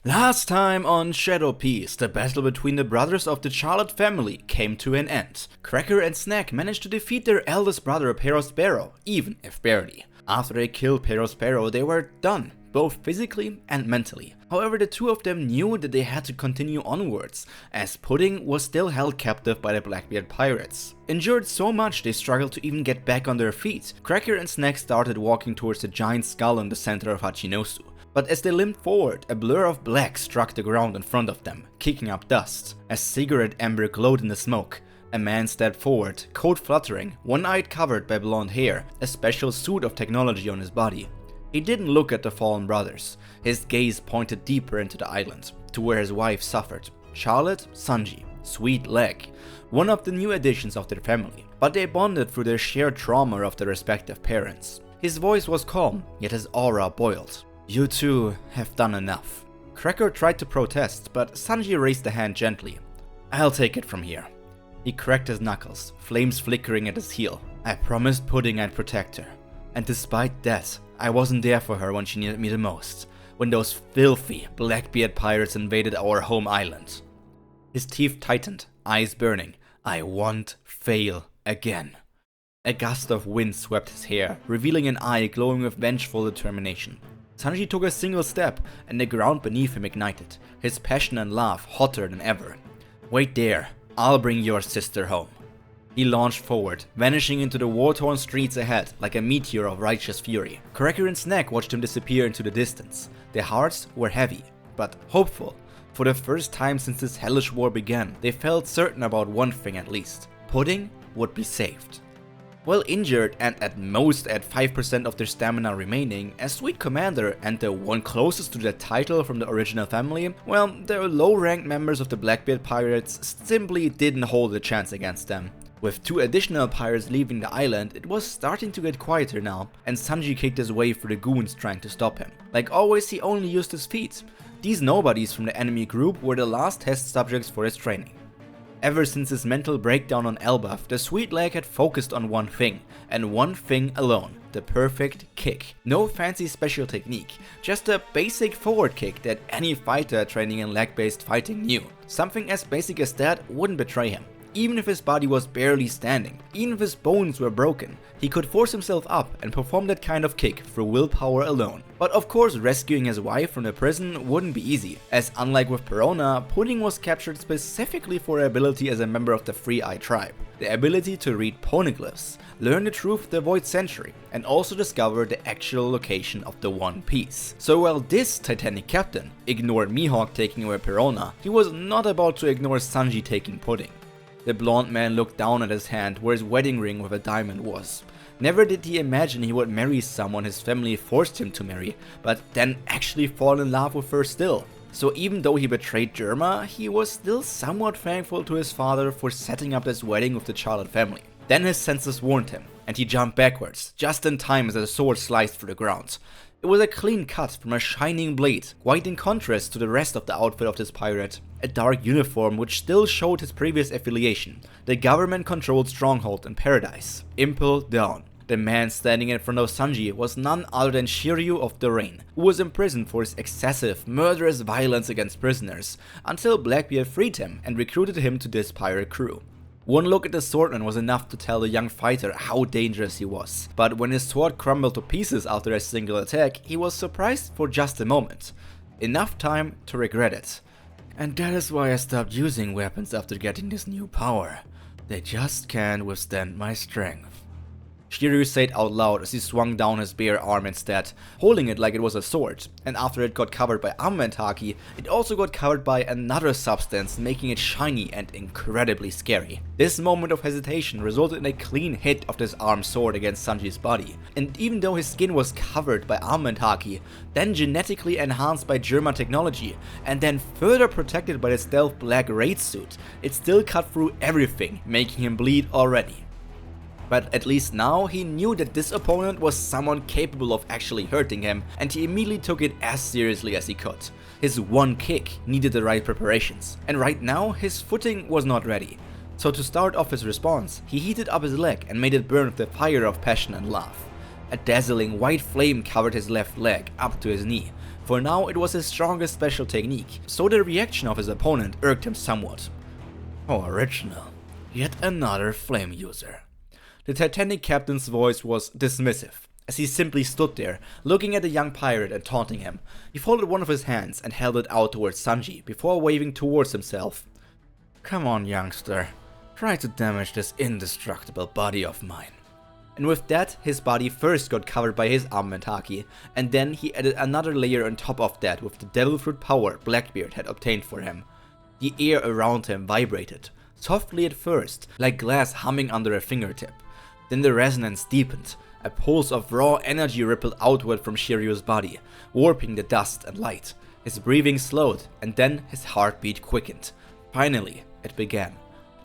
Last time on Shadow Piece, the battle between the brothers of the Strawhat family came to an end. Cracker and Snack managed to defeat their eldest brother Pyro, even if barely. After they killed Pyro, they were done, both physically and mentally. However, the two of them knew that they had to continue onwards, as Pudding was still held captive by the Blackbeard Pirates. Injured so much they struggled to even get back on their feet, Cracker and Snack started walking towards the giant skull in the center of Hachinosu. But as they limped forward, a blur of black struck the ground in front of them, kicking up dust. As cigarette ember glowed in the smoke, a man stepped forward, coat fluttering, one eye covered by blonde hair, a special suit of technology on his body. He didn't look at the fallen brothers. His gaze pointed deeper into the island, to where his wife suffered. Charlotte, Sanji, Sweet Leg, one of the new additions of their family, but they bonded through their shared trauma of their respective parents. His voice was calm, yet his aura boiled. You two have done enough. Cracker tried to protest, but Sanji raised a hand gently. I'll take it from here. He cracked his knuckles, flames flickering at his heel. I promised Pudding I'd protect her. And despite that, I wasn't there for her when she needed me the most. When those filthy Blackbeard pirates invaded our home island. His teeth tightened, eyes burning. I won't fail again. A gust of wind swept his hair, revealing an eye glowing with vengeful determination. Sanji took a single step, and the ground beneath him ignited, his passion and laugh hotter than ever. Wait there, I'll bring your sister home. He launched forward, vanishing into the war-torn streets ahead like a meteor of righteous fury. Cracker and Snack watched him disappear into the distance. Their hearts were heavy, but hopeful. For the first time since this hellish war began, they felt certain about one thing at least. Pudding would be saved. Well injured and at most at 5% of their stamina remaining, as Sweet Commander and the one closest to the title from the original family, well, the low-ranked members of the Blackbeard Pirates simply didn't hold a chance against them. With two additional pirates leaving the island, it was starting to get quieter now, and Sanji kicked his way through the goons trying to stop him. Like always, he only used his feet. These nobodies from the enemy group were the last test subjects for his training. Ever since his mental breakdown on Elbaf, the Sweet Leg had focused on one thing, and one thing alone, the perfect kick. No fancy special technique, just a basic forward kick that any fighter training in leg-based fighting knew. Something as basic as that wouldn't betray him. Even if his body was barely standing, even if his bones were broken, he could force himself up and perform that kind of kick through willpower alone. But of course, rescuing his wife from the prison wouldn't be easy, as unlike with Perona, Pudding was captured specifically for her ability as a member of the Three-Eye tribe. The ability to read poneglyphs, learn the truth of the Void Century, and also discover the actual location of the One Piece. So while this Titanic captain ignored Mihawk taking away Perona, he was not about to ignore Sanji taking Pudding. The blonde man looked down at his hand where his wedding ring with a diamond was. Never did he imagine he would marry someone his family forced him to marry, but then actually fall in love with her still. So even though he betrayed Germa, he was still somewhat thankful to his father for setting up this wedding with the Strawhat family. Then his senses warned him, and he jumped backwards, just in time as a sword sliced through the ground. It was a clean cut from a shining blade, quite in contrast to the rest of the outfit of this pirate. A dark uniform which still showed his previous affiliation, the government-controlled stronghold in Paradise. Impel Down. The man standing in front of Sanji was none other than Shiryu of the Rain, who was imprisoned for his excessive, murderous violence against prisoners, until Blackbeard freed him and recruited him to this pirate crew. One look at the swordman was enough to tell the young fighter how dangerous he was, but when his sword crumbled to pieces after a single attack, he was surprised for just a moment. Enough time to regret it. And that is why I stopped using weapons after getting this new power. They just can't withstand my strength. Shiryu said out loud as he swung down his bare arm instead, holding it like it was a sword, and after it got covered by armament haki, it also got covered by another substance, making it shiny and incredibly scary. This moment of hesitation resulted in a clean hit of this armed sword against Sanji's body, and even though his skin was covered by armament haki, then genetically enhanced by Germa technology, and then further protected by the stealth black raid suit, it still cut through everything, making him bleed already. But at least now he knew that this opponent was someone capable of actually hurting him, and he immediately took it as seriously as he could. His one kick needed the right preparations, and right now his footing was not ready. So to start off his response, he heated up his leg and made it burn with the fire of passion and love. A dazzling white flame covered his left leg up to his knee, For now it was his strongest special technique, so the reaction of his opponent irked him somewhat. Oh, original. Yet another flame user. The Titanic captain's voice was dismissive, as he simply stood there, looking at the young pirate and taunting him. He folded one of his hands and held it out towards Sanji, before waving towards himself. Come on, youngster. Try to damage this indestructible body of mine. And with that, his body first got covered by his armament haki, and then he added another layer on top of that with the devil fruit power Blackbeard had obtained for him. The air around him vibrated, softly at first, like glass humming under a fingertip. Then the resonance deepened. A pulse of raw energy rippled outward from Shiryu's body, warping the dust and light. His breathing slowed, and then his heartbeat quickened. Finally, it began.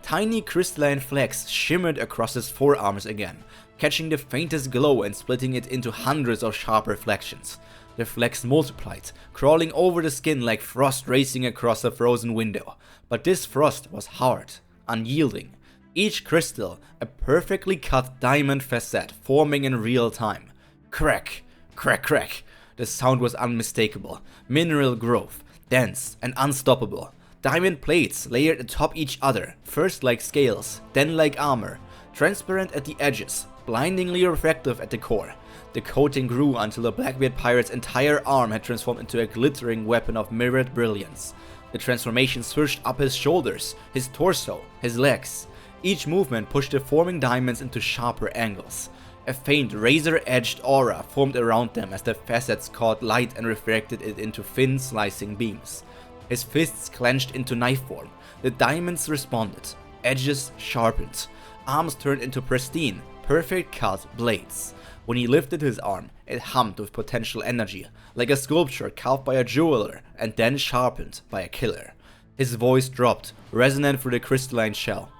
Tiny crystalline flecks shimmered across his forearms again, catching the faintest glow and splitting it into hundreds of sharp reflections. The flecks multiplied, crawling over the skin like frost racing across a frozen window. But this frost was hard, unyielding. Each crystal, a perfectly cut diamond facet forming in real time. Crack, crack, crack. The sound was unmistakable. Mineral growth, dense and unstoppable. Diamond plates layered atop each other, first like scales, then like armor. Transparent at the edges, blindingly refractive at the core. The coating grew until the Blackbeard pirate's entire arm had transformed into a glittering weapon of mirrored brilliance. The transformation surged up his shoulders, his torso, his legs. Each movement pushed the forming diamonds into sharper angles. A faint razor-edged aura formed around them as the facets caught light and refracted it into thin, slicing beams. His fists clenched into knife form. The diamonds responded. Edges sharpened. Arms turned into pristine, perfect cut blades. When he lifted his arm, it hummed with potential energy, like a sculpture carved by a jeweler and then sharpened by a killer. His voice dropped, resonant through the crystalline shell.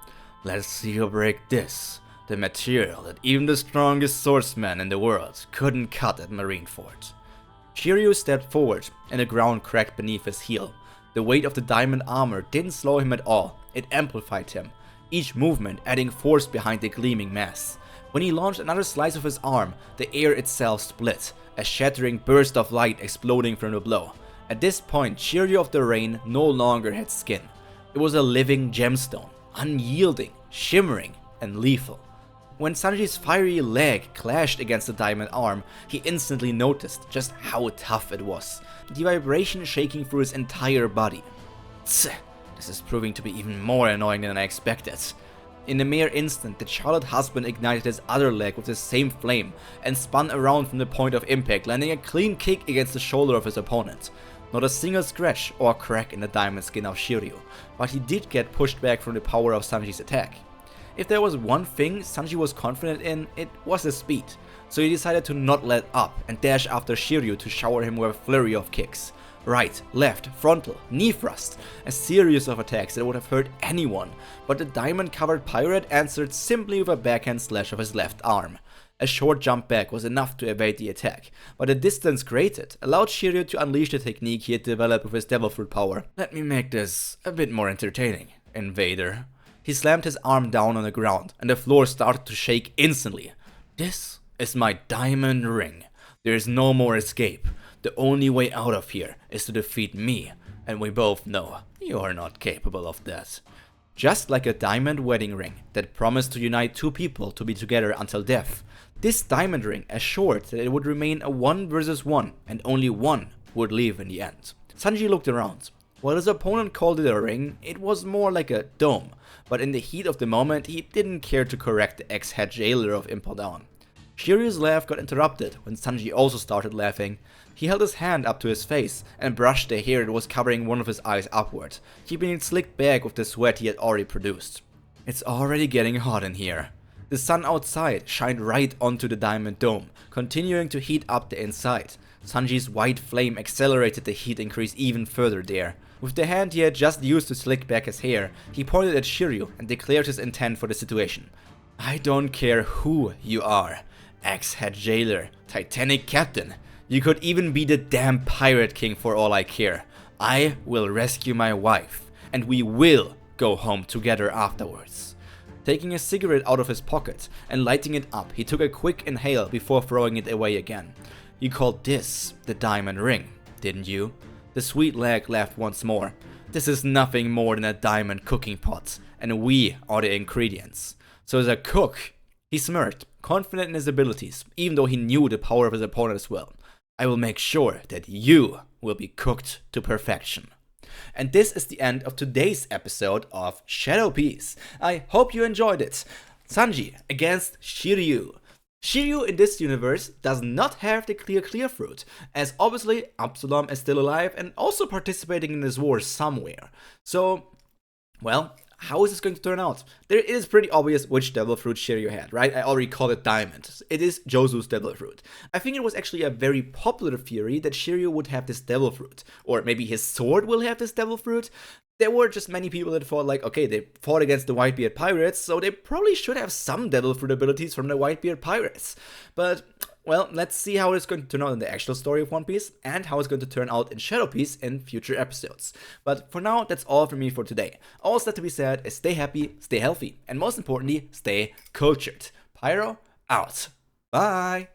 Let's see you break this, the material that even the strongest swordsman in the world couldn't cut at Marineford. Shiryu stepped forward, and the ground cracked beneath his heel. The weight of the diamond armor didn't slow him at all, it amplified him, each movement adding force behind the gleaming mass. When he launched another slice of his arm, the air itself split, a shattering burst of light exploding from the blow. At this point, Shiryu of the Rain no longer had skin. It was a living gemstone, unyielding, shimmering, and lethal. When Sanji's fiery leg clashed against the diamond arm, he instantly noticed just how tough it was, the vibration shaking through his entire body. Tsk, this is proving to be even more annoying than I expected. In a mere instant, the Charlotte husband ignited his other leg with the same flame and spun around from the point of impact, landing a clean kick against the shoulder of his opponent. Not a single scratch or crack in the diamond skin of Shiryu, but he did get pushed back from the power of Sanji's attack. If there was one thing Sanji was confident in, it was his speed, so he decided to not let up and dash after Shiryu to shower him with a flurry of kicks. Right, left, frontal, knee thrust, a series of attacks that would have hurt anyone, but the diamond-covered pirate answered simply with a backhand slash of his left arm. A short jump back was enough to evade the attack, but the distance created allowed Shiryu to unleash the technique he had developed with his devil fruit power. Let me make this a bit more entertaining, invader. He slammed his arm down on the ground, and the floor started to shake instantly. This is my diamond ring. There is no more escape. The only way out of here is to defeat me, and we both know you are not capable of that. Just like a diamond wedding ring that promised to unite two people to be together until death, this diamond ring assured that it would remain a 1 versus 1 and only one would leave in the end. Sanji looked around. While his opponent called it a ring, it was more like a dome, but in the heat of the moment he didn't care to correct the ex-head jailer of Impel Down. Shiryu's laugh got interrupted when Sanji also started laughing. He held his hand up to his face and brushed the hair that was covering one of his eyes upward, keeping it slicked back with the sweat he had already produced. It's already getting hot in here. The sun outside shined right onto the diamond dome, continuing to heat up the inside. Sanji's white flame accelerated the heat increase even further there. With the hand he had just used to slick back his hair, he pointed at Shiryu and declared his intent for the situation. I don't care who you are. Ex-head jailer, Titanic captain. You could even be the damn pirate king for all I care. I will rescue my wife, and we will go home together afterwards. Taking a cigarette out of his pocket and lighting it up, he took a quick inhale before throwing it away again. He called this the diamond ring. didn't you? The sweet leg laughed once more. This is nothing more than a diamond cooking pot, and we are the ingredients. So as a cook, he smirked, confident in his abilities, even though he knew the power of his opponent as well. I will make sure that you will be cooked to perfection. And this is the end of today's episode of Shadow Piece. I hope you enjoyed it. Sanji against Shiryu. Shiryu in this universe does not have the clear fruit, as obviously Absalom is still alive and also participating in this war somewhere. So, well, how is this going to turn out? There is pretty obvious which devil fruit Shiryu had, right? I already called it Diamond. It is Josu's devil fruit. I think it was actually a very popular theory that Shiryu would have this devil fruit, or maybe his sword will have this devil fruit. There were just many people that thought like, okay, they fought against the Whitebeard Pirates, so they probably should have some devil fruit abilities from the Whitebeard Pirates. But, well, let's see how it's going to turn out in the actual story of One Piece, and how it's going to turn out in Shadow Piece in future episodes. But for now, that's all from me for today. All that to be said is stay happy, stay healthy, and most importantly, stay cultured. Pyro, out. Bye!